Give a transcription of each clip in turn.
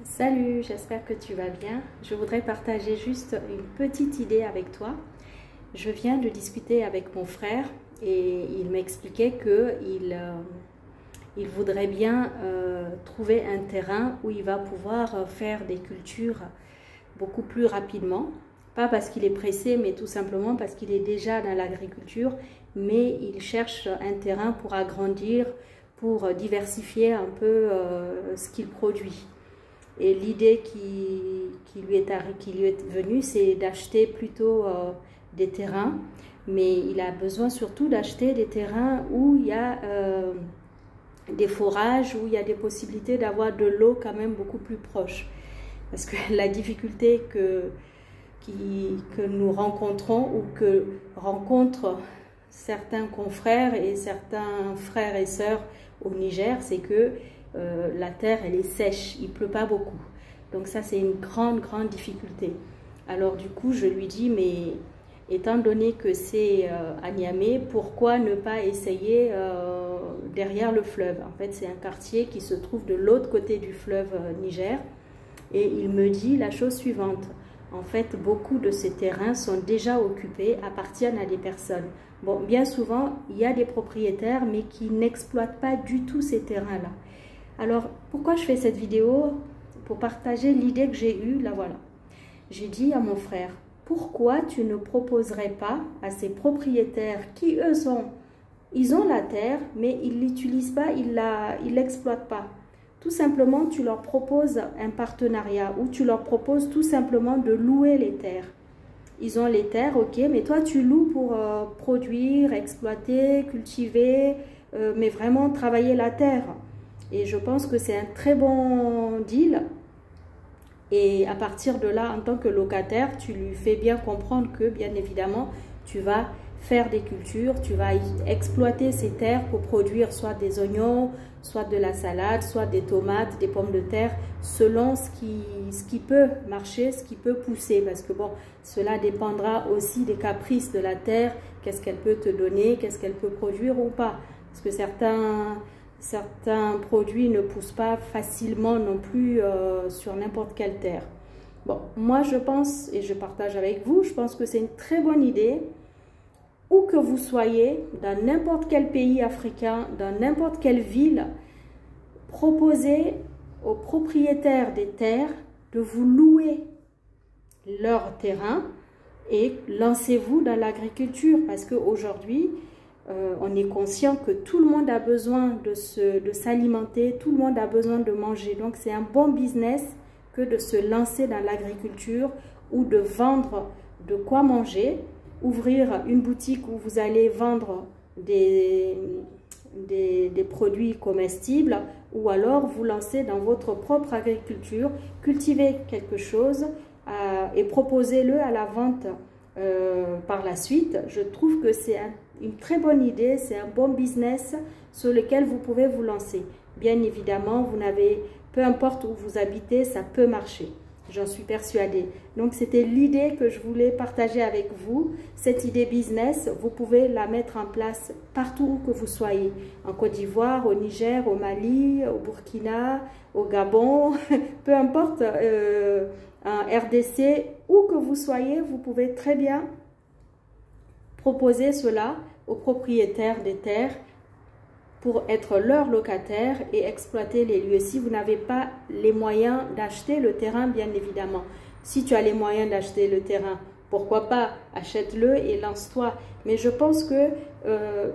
Salut, j'espère que tu vas bien. Je voudrais partager juste une petite idée avec toi. Je viens de discuter avec mon frère et il m'expliquait qu'il voudrait bien trouver un terrain où il va pouvoir faire des cultures beaucoup plus rapidement. Pas parce qu'il est pressé, mais tout simplement parce qu'il est déjà dans l'agriculture, mais il cherche un terrain pour agrandir, pour diversifier un peu ce qu'il produit. Et l'idée qui lui est venue, c'est d'acheter plutôt des terrains, mais il a besoin surtout d'acheter des terrains où il y a des forages, où il y a des possibilités d'avoir de l'eau quand même beaucoup plus proche. Parce que la difficulté que nous rencontrons ou que rencontrent certains confrères et certains frères et sœurs au Niger, c'est que la terre elle est sèche, il pleut pas beaucoup, donc ça c'est une grande difficulté. Alors du coup je lui dis, mais étant donné que c'est à Niamey, pourquoi ne pas essayer derrière le fleuve? En fait c'est un quartier qui se trouve de l'autre côté du fleuve Niger, et il me dit la chose suivante: en fait beaucoup de ces terrains sont déjà occupés, appartiennent à des personnes. Bon, bien souvent il y a des propriétaires mais qui n'exploitent pas du tout ces terrains là. Alors, pourquoi je fais cette vidéo? Pour partager l'idée que j'ai eue, là voilà. J'ai dit à mon frère, pourquoi tu ne proposerais pas à ces propriétaires qui, eux, ils ont la terre, mais ils ne l'utilisent pas, ils ne l'exploitent pas. Tout simplement, tu leur proposes un partenariat ou tu leur proposes tout simplement de louer les terres. Ils ont les terres, ok, mais toi, tu loues pour produire, exploiter, cultiver, mais vraiment travailler la terre. Et je pense que c'est un très bon deal. Et à partir de là, en tant que locataire, tu lui fais bien comprendre que, bien évidemment, tu vas faire des cultures, tu vas exploiter ces terres pour produire soit des oignons, soit de la salade, soit des tomates, des pommes de terre, selon ce qui peut marcher, ce qui peut pousser. Parce que bon, cela dépendra aussi des caprices de la terre, qu'est-ce qu'elle peut te donner, qu'est-ce qu'elle peut produire ou pas. Parce que certains produits ne poussent pas facilement non plus sur n'importe quelle terre. Bon, moi je pense, et je partage avec vous, je pense que c'est une très bonne idée, où que vous soyez, dans n'importe quel pays africain, dans n'importe quelle ville, proposez aux propriétaires des terres de vous louer leur terrain et lancez-vous dans l'agriculture, parce qu'aujourd'hui, on est conscient que tout le monde a besoin de s'alimenter, tout le monde a besoin de manger. Donc c'est un bon business que de se lancer dans l'agriculture ou de vendre de quoi manger, ouvrir une boutique où vous allez vendre des produits comestibles, ou alors vous lancer dans votre propre agriculture, cultiver quelque chose et proposez-le à la vente par la suite. Je trouve que c'est une très bonne idée, c'est un bon business sur lequel vous pouvez vous lancer. Bien évidemment, peu importe où vous habitez, ça peut marcher. J'en suis persuadée. Donc, c'était l'idée que je voulais partager avec vous. Cette idée business, vous pouvez la mettre en place partout où que vous soyez. En Côte d'Ivoire, au Niger, au Mali, au Burkina, au Gabon, peu importe, en RDC, où que vous soyez, vous pouvez très bien proposer cela aux propriétaires des terres pour être leur locataire et exploiter les lieux. Si vous n'avez pas les moyens d'acheter le terrain, bien évidemment. Si tu as les moyens d'acheter le terrain, pourquoi pas, achète-le et lance-toi. Mais je pense que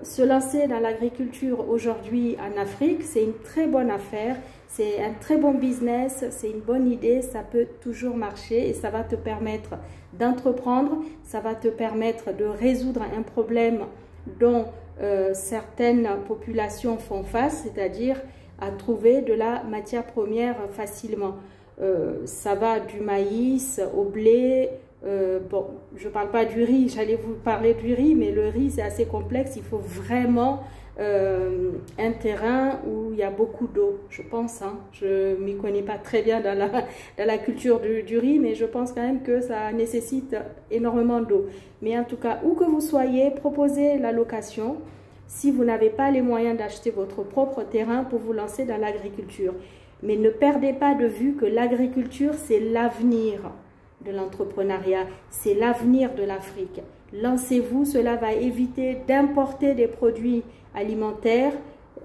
se lancer dans l'agriculture aujourd'hui en Afrique, c'est une très bonne affaire, c'est un très bon business, c'est une bonne idée, ça peut toujours marcher et ça va te permettre d'entreprendre, ça va te permettre de résoudre un problème dont certaines populations font face, c'est-à-dire à trouver de la matière première facilement. Ça va du maïs au blé. Bon, je ne parle pas du riz, j'allais vous parler du riz, mais le riz c'est assez complexe, il faut vraiment un terrain où il y a beaucoup d'eau, je pense. Je ne m'y connais pas très bien dans la culture du riz, mais je pense quand même que ça nécessite énormément d'eau. Mais en tout cas, où que vous soyez, proposez la location si vous n'avez pas les moyens d'acheter votre propre terrain pour vous lancer dans l'agriculture. Mais ne perdez pas de vue que l'agriculture, c'est l'avenir de l'entrepreneuriat, c'est l'avenir de l'Afrique. Lancez-vous, cela va éviter d'importer des produits alimentaires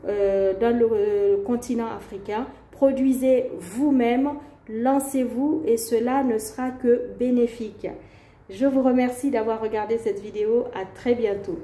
dans le continent africain. Produisez vous-même, lancez-vous et cela ne sera que bénéfique. Je vous remercie d'avoir regardé cette vidéo. À très bientôt.